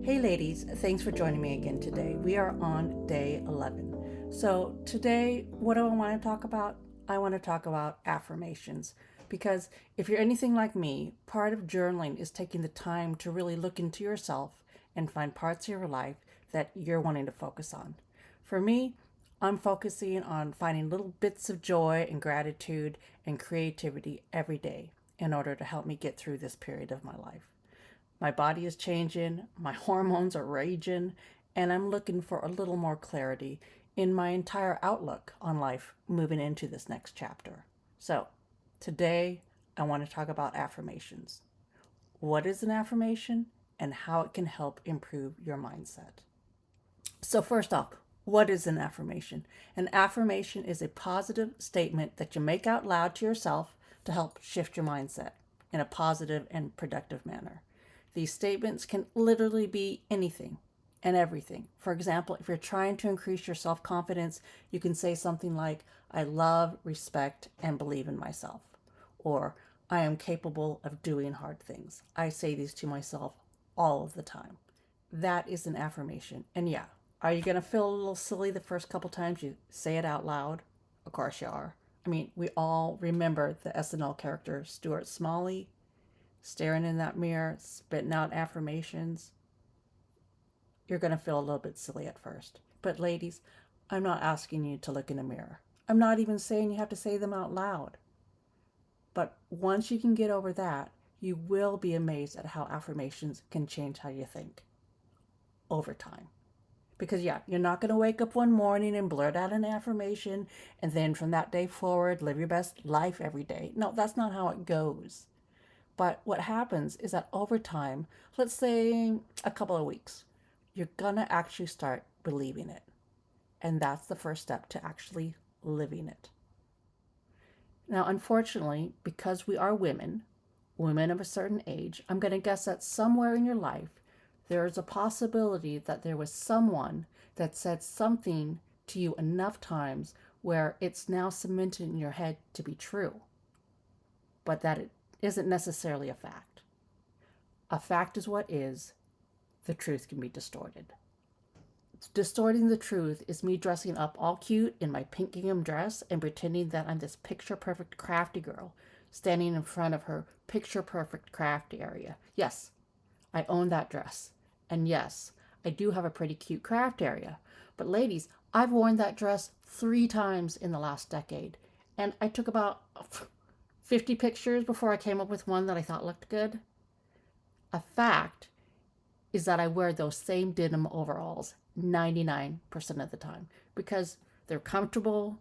Hey ladies, thanks for joining me again today. We are on day 11. So today, what do I want to talk about? I want to talk about affirmations because if you're anything like me, part of journaling is taking the time to really look into yourself and find parts of your life that you're wanting to focus on. For me, I'm focusing on finding little bits of joy and gratitude and creativity every day in order to help me get through this period of my life. My body is changing, my hormones are raging, and I'm looking for a little more clarity in my entire outlook on life moving into this next chapter. So, today I want to talk about affirmations. What is an affirmation and how it can help improve your mindset? So, first off, what is an affirmation? An affirmation is a positive statement that you make out loud to yourself to help shift your mindset in a positive and productive manner. These statements can literally be anything and everything. For example, if you're trying to increase your self confidence, you can say something like, I love, respect, and believe in myself. Or, I am capable of doing hard things. I say these to myself all of the time. That is an affirmation. And yeah, are you going to feel a little silly the first couple times you say it out loud? Of course you are. I mean, we all remember the SNL character Stuart Smalley staring in that mirror, spitting out affirmations. You're going to feel a little bit silly at first. But ladies, I'm not asking you to look in a mirror. I'm not even saying you have to say them out loud. But once you can get over that, you will be amazed at how affirmations can change how you think over time. Because yeah, you're not going to wake up one morning and blurt out an affirmation and then from that day forward live your best life every day. No, that's not how it goes. But what happens is that over time, let's say a couple of weeks, you're going to actually start believing it. And that's the first step to actually living it. Now, unfortunately, because we are women of a certain age, I'm going to guess that somewhere in your life, there is a possibility that there was someone that said something to you enough times where it's now cemented in your head to be true, but that it isn't necessarily a fact. A fact is what is. The truth can be distorted. Distorting the truth is me dressing up all cute in my pink gingham dress and pretending that I'm this picture-perfect crafty girl standing in front of her picture-perfect craft area. Yes, I own that dress. And yes, I do have a pretty cute craft area. But ladies, I've worn that dress 3 times in the last decade. And I took about 50 pictures before I came up with one that I thought looked good. A fact is that I wear those same denim overalls 99% of the time because they're comfortable,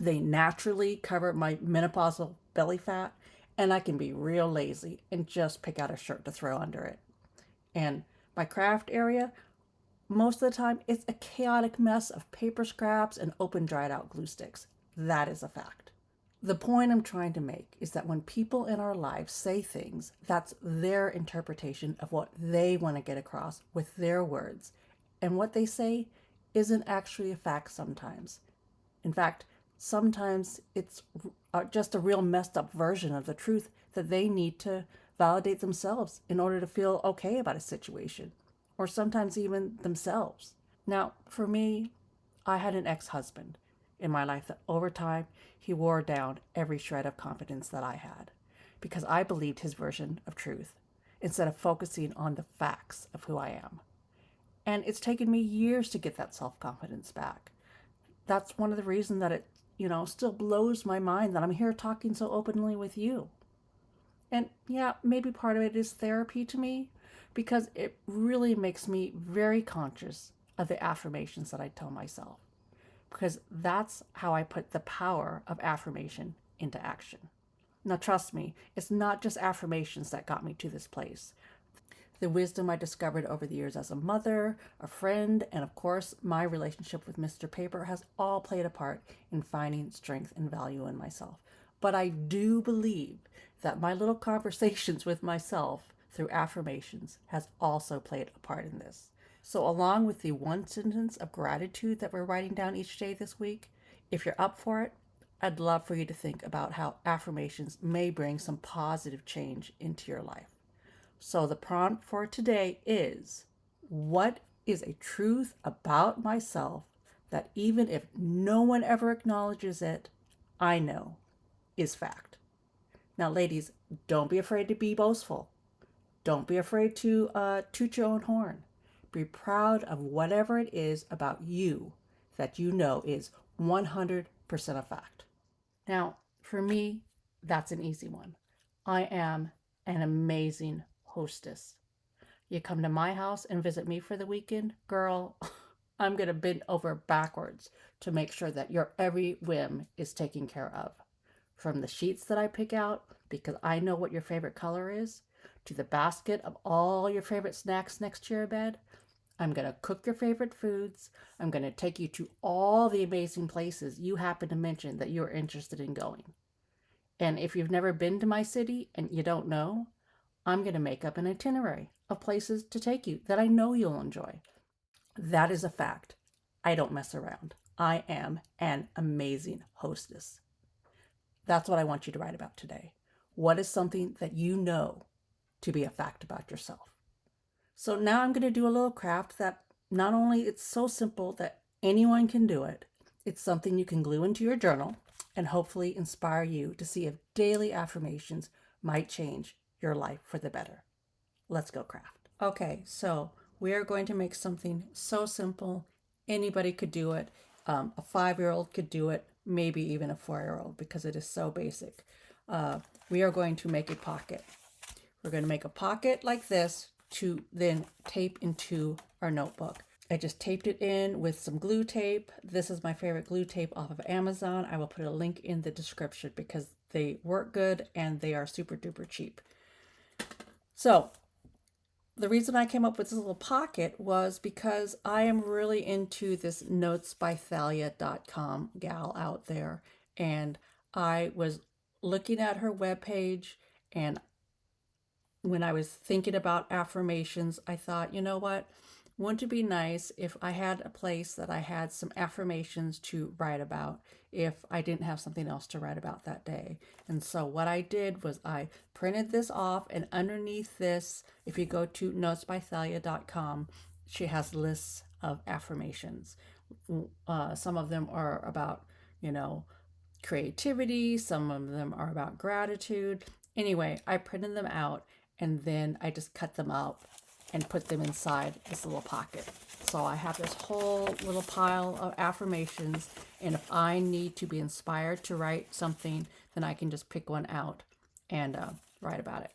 they naturally cover my menopausal belly fat, and I can be real lazy and just pick out a shirt to throw under it. And my craft area, most of the time, it's a chaotic mess of paper scraps and open dried out glue sticks. That is a fact. The point I'm trying to make is that when people in our lives say things, that's their interpretation of what they want to get across with their words. And what they say isn't actually a fact sometimes. In fact, sometimes it's just a real messed up version of the truth that they need to validate themselves in order to feel okay about a situation, or sometimes even themselves. Now, for me, I had an ex-husband in my life that over time he wore down every shred of confidence that I had because I believed his version of truth instead of focusing on the facts of who I am. And it's taken me years to get that self-confidence back. That's one of the reasons that it, still blows my mind that I'm here talking so openly with you. And yeah, maybe part of it is therapy to me because it really makes me very conscious of the affirmations that I tell myself. Because that's how I put the power of affirmation into action. Now, trust me, it's not just affirmations that got me to this place. The wisdom I discovered over the years as a mother, a friend, and of course, my relationship with Mr. Paper has all played a part in finding strength and value in myself. But I do believe that my little conversations with myself through affirmations has also played a part in this. So along with the one sentence of gratitude that we're writing down each day this week, if you're up for it, I'd love for you to think about how affirmations may bring some positive change into your life. So the prompt for today is, What is a truth about myself that even if no one ever acknowledges it, I know is fact? Now, ladies, don't be afraid to be boastful. Don't be afraid to toot your own horn. Be proud of whatever it is about you that you know is 100% a fact. Now, for me, that's an easy one. I am an amazing hostess. You come to my house and visit me for the weekend, girl, I'm going to bend over backwards to make sure that your every whim is taken care of. From the sheets that I pick out, because I know what your favorite color is, to the basket of all your favorite snacks next to your bed. I'm going to cook your favorite foods. I'm going to take you to all the amazing places you happen to mention that you're interested in going. And if you've never been to my city and you don't know, I'm going to make up an itinerary of places to take you that I know you'll enjoy. That is a fact. I don't mess around. I am an amazing hostess. That's what I want you to write about today. What is something that you know to be a fact about yourself? So now I'm going to do a little craft that not only it's so simple that anyone can do it, it's something you can glue into your journal and hopefully inspire you to see if daily affirmations might change your life for the better. Let's go craft. Okay, so we are going to make something so simple. Anybody could do it. A 5-year-old could do it, maybe even a 4-year-old, because it is so basic. We are going to make a pocket. We're going to make a pocket like this to then tape into our notebook. I just taped it in with some glue tape. This is my favorite glue tape off of Amazon. I will put a link in the description because they work good and they are super duper cheap. So the reason I came up with this little pocket was because I am really into this notesbythalia.com gal out there. And I was looking at her webpage, and when I was thinking about affirmations, I thought, you know what? Wouldn't it be nice if I had a place that I had some affirmations to write about if I didn't have something else to write about that day? And so what I did was I printed this off, and underneath this, if you go to notesbythalia.com, she has lists of affirmations. Some of them are about, creativity. Some of them are about gratitude. Anyway, I printed them out, and then I just cut them out and put them inside this little pocket. So I have this whole little pile of affirmations, and if I need to be inspired to write something, then I can just pick one out and write about it.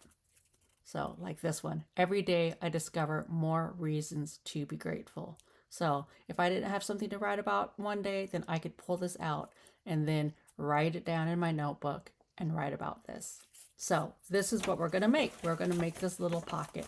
So like this one, every day I discover more reasons to be grateful. So if I didn't have something to write about one day, then I could pull this out and then write it down in my notebook and write about this. So this is what we're going to make. We're going to make this little pocket.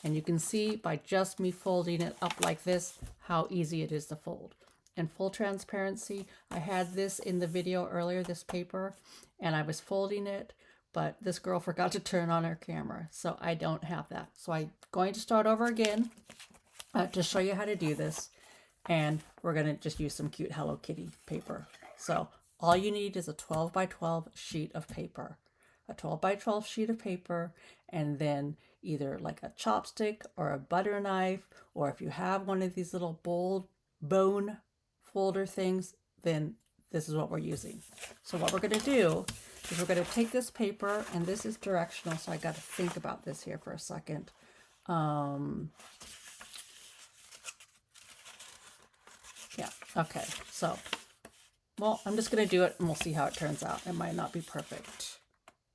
And you can see by just me folding it up like this, how easy it is to fold. In full transparency, I had this in the video earlier, this paper, and I was folding it, but this girl forgot to turn on her camera, so I don't have that. So I'm going to start over again to show you how to do this. And we're going to just use some cute Hello Kitty paper. So all you need is a 12 by 12 sheet of paper. A 12 by 12 sheet of paper, and then either like a chopstick or a butter knife, or if you have one of these little bold bone folder things, then this is what we're using. So what we're going to do is we're going to take this paper, and this is directional, so I got to think about this here for a second. Yeah, okay, so, well, I'm just going to do it, and we'll see how it turns out. It might not be perfect.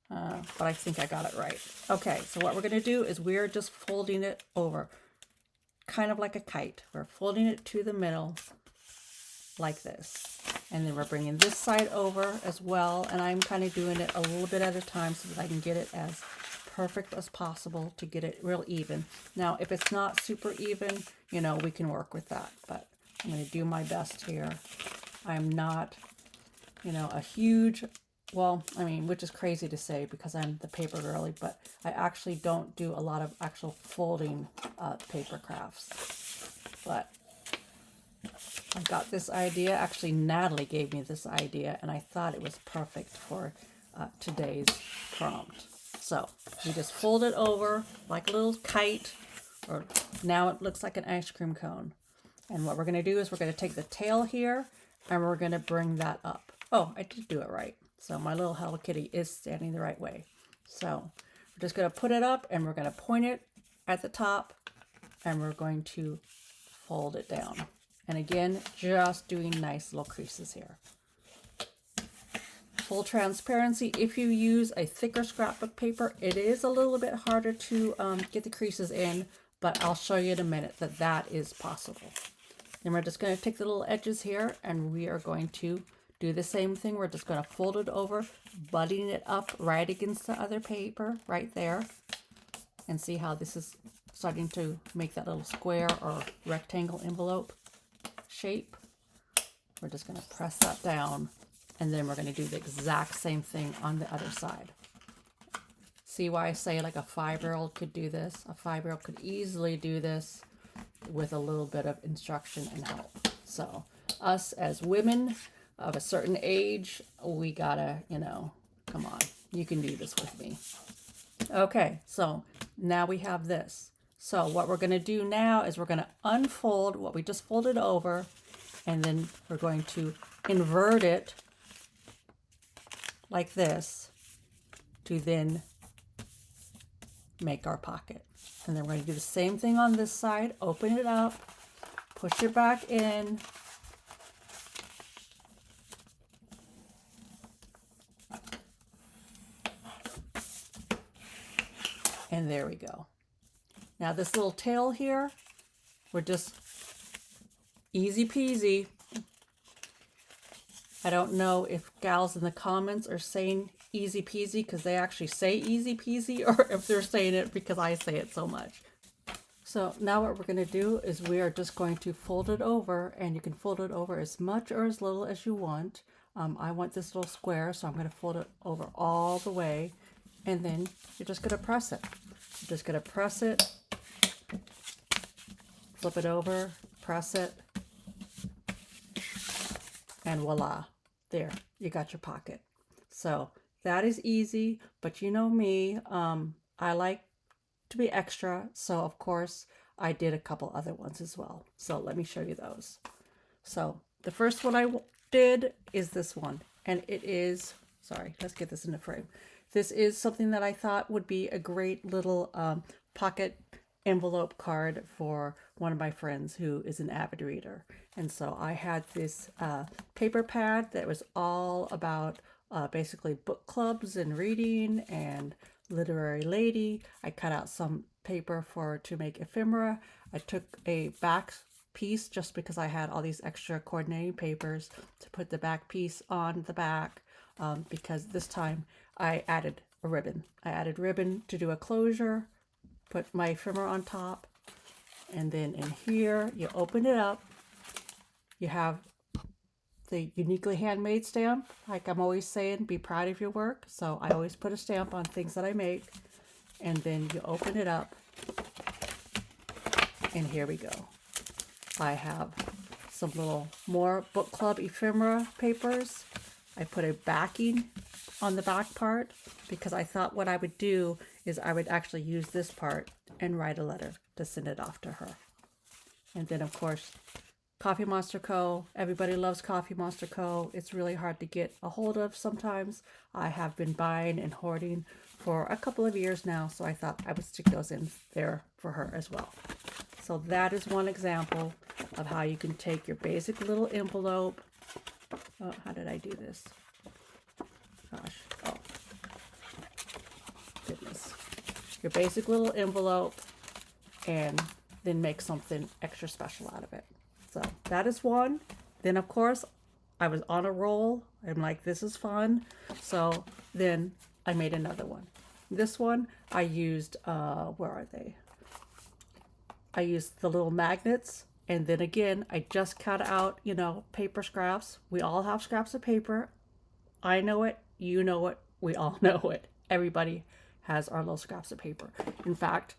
But I think I got it right. Okay, so what we're going to do is we're just folding it over, kind of like a kite. We're folding it to the middle like this. And then we're bringing this side over as well. And I'm kind of doing it a little bit at a time so that I can get it as perfect as possible to get it real even. Now, if it's not super even, we can work with that. But I'm going to do my best here. I'm not, a huge... Well, which is crazy to say because I'm the paper girly, but I actually don't do a lot of actual folding paper crafts. But I got this idea. Actually, Natalie gave me this idea, and I thought it was perfect for today's prompt. So you just fold it over like a little kite or Now it looks like an ice cream cone. And what we're going to do is we're going to take the tail here and we're going to bring that up. Oh, I did do it right. So my little Hello Kitty is standing the right way. So we're just going to put it up and we're going to point it at the top and we're going to fold it down. And again, just doing nice little creases here. Full transparency, if you use a thicker scrapbook paper, it is a little bit harder to get the creases in, but I'll show you in a minute that that is possible. Then we're just going to take the little edges here and we are going to do the same thing. We're just going to fold it over, butting it up right against the other paper right there. And see how this is starting to make that little square or rectangle envelope shape. We're just going to press that down and then we're going to do the exact same thing on the other side. See why I say like a 5-year-old could do this? A 5-year-old could easily do this with a little bit of instruction and help. So us as women of a certain age, we gotta, you know, come on, you can do this with me. Okay, so now we have this. So what we're going to do now is we're going to unfold what we just folded over, and then we're going to invert it like this to then make our pocket. And then we're going to do the same thing on this side. Open it up, push it back in, and there we go. Now this little tail here, we're just easy peasy. I don't know if gals in the comments are saying easy peasy because they actually say easy peasy, or if they're saying it because I say it so much. So now what we're going to do is we are just going to fold it over, and you can fold it over as much or as little as you want. I want this little square, so I'm going to fold it over all the way, and then you're just going to press it. You're just going to press it, flip it over, press it, and voila, there, you got your pocket. So that is easy, but you know me, I like to be extra, so of course I did a couple other ones as well. So let me show you those. So the first one I did is this one, and it is, sorry, let's get this in the frame. This is something that I thought would be a great little pocket envelope card for one of my friends who is an avid reader. And so I had this paper pad that was all about basically book clubs and reading and literary lady. I cut out some paper to make ephemera. I took a back piece just because I had all these extra coordinating papers to put the back piece on the back, because this time I added a ribbon. I added ribbon to do a closure, put my ephemera on top, and then in here you open it up, you have the uniquely handmade stamp. Like I'm always saying, be proud of your work, so I always put a stamp on things that I make. And then you open it up, and here we go. I have some little more book club ephemera papers. I put a backing on the back part because I thought what I would do is I would actually use this part and write a letter to send it off to her. And then of course, Coffee Monster Co. Everybody loves Coffee Monster Co. It's really hard to get a hold of sometimes. I have been buying and hoarding for a couple of years now, so I thought I would stick those in there for her as well. So that is one example of how you can take your basic little envelope. Oh, how did I do this? Gosh, oh, goodness. Your basic little envelope and then make something extra special out of it. So that is one. Then of course I was on a roll. I'm like, this is fun. So then I made another one. This one I used, where are they? I used the little magnets. And then again, I just cut out, you know, paper scraps. We all have scraps of paper. I know it, you know it, we all know it. Everybody has our little scraps of paper. In fact,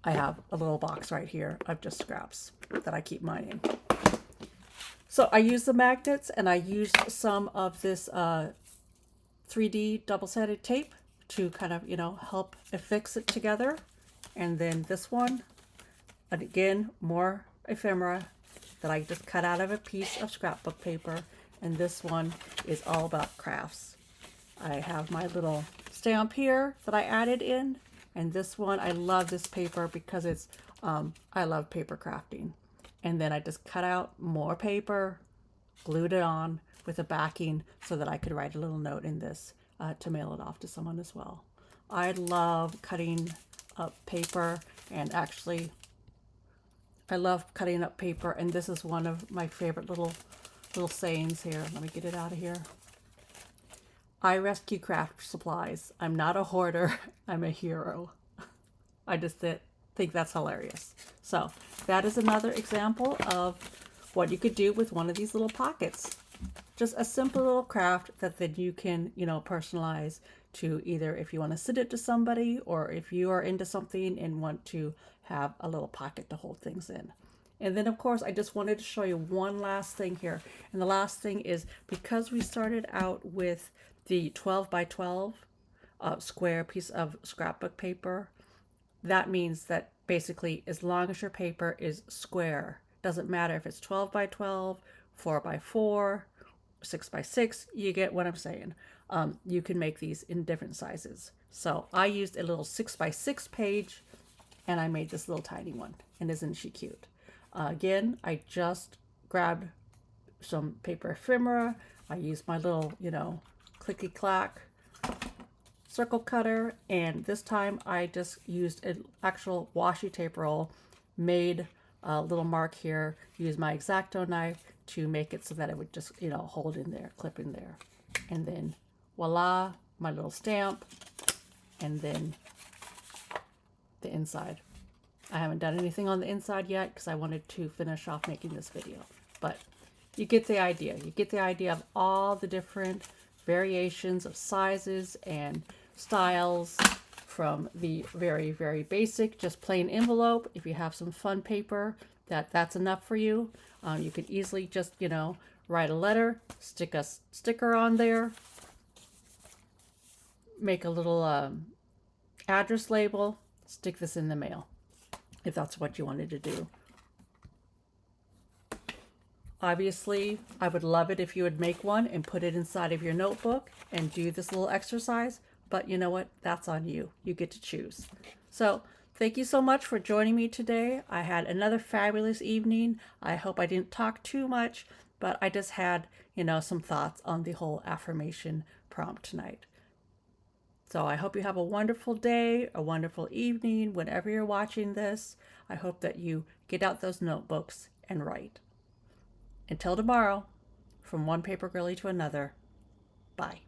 I have a little box right here of just scraps that I keep mine in. So I used the magnets, and I used some of this 3D double-sided tape to kind of, you know, help affix it together. And then this one, again, more ephemera that I just cut out of a piece of scrapbook paper. And this one is all about crafts. I have my little stamp here that I added in. And this one, I love this paper because it's, I love paper crafting. And then I just cut out more paper, glued it on with a backing so that I could write a little note in this to mail it off to someone as well. I love cutting up paper, and actually I love cutting up paper, and this is one of my favorite little sayings here. Let me get it out of here. I rescue craft supplies. I'm not a hoarder. I'm a hero. I just think that's hilarious. So that is another example of what you could do with one of these little pockets. Just a simple little craft that then you can, personalize to either if you want to send it to somebody, or if you are into something and want to have a little pocket to hold things in. And then of course, I just wanted to show you one last thing here. And the last thing is, because we started out with the 12 by 12 square piece of scrapbook paper, that means that basically as long as your paper is square, doesn't matter if it's 12 by 12, 4 by 4, 6 by 6, you get what I'm saying. You can make these in different sizes. So I used a little 6 by 6 page, and I made this little tiny one. And isn't she cute? Again, I just grabbed some paper ephemera. I used my little, clicky clack circle cutter, and this time I just used an actual washi tape roll, made a little mark here, used my X-Acto knife to make it so that it would just, hold in there, clip in there. And then voila, my little stamp, and then the inside. I haven't done anything on the inside yet because I wanted to finish off making this video, but you get the idea. You get the idea of all the different variations of sizes and styles, from the very, very basic, just plain envelope. If you have some fun paper, that's enough for you. You can easily just, write a letter, stick a sticker on there, make a little address label, stick this in the mail, if that's what you wanted to do. Obviously, I would love it if you would make one and put it inside of your notebook and do this little exercise, but you know what? That's on you. You get to choose. So thank you so much for joining me today. I had another fabulous evening. I hope I didn't talk too much, but I just had, some thoughts on the whole affirmation prompt tonight. So I hope you have a wonderful day, a wonderful evening, whenever you're watching this. I hope that you get out those notebooks and write. Until tomorrow, from one paper girly to another, bye.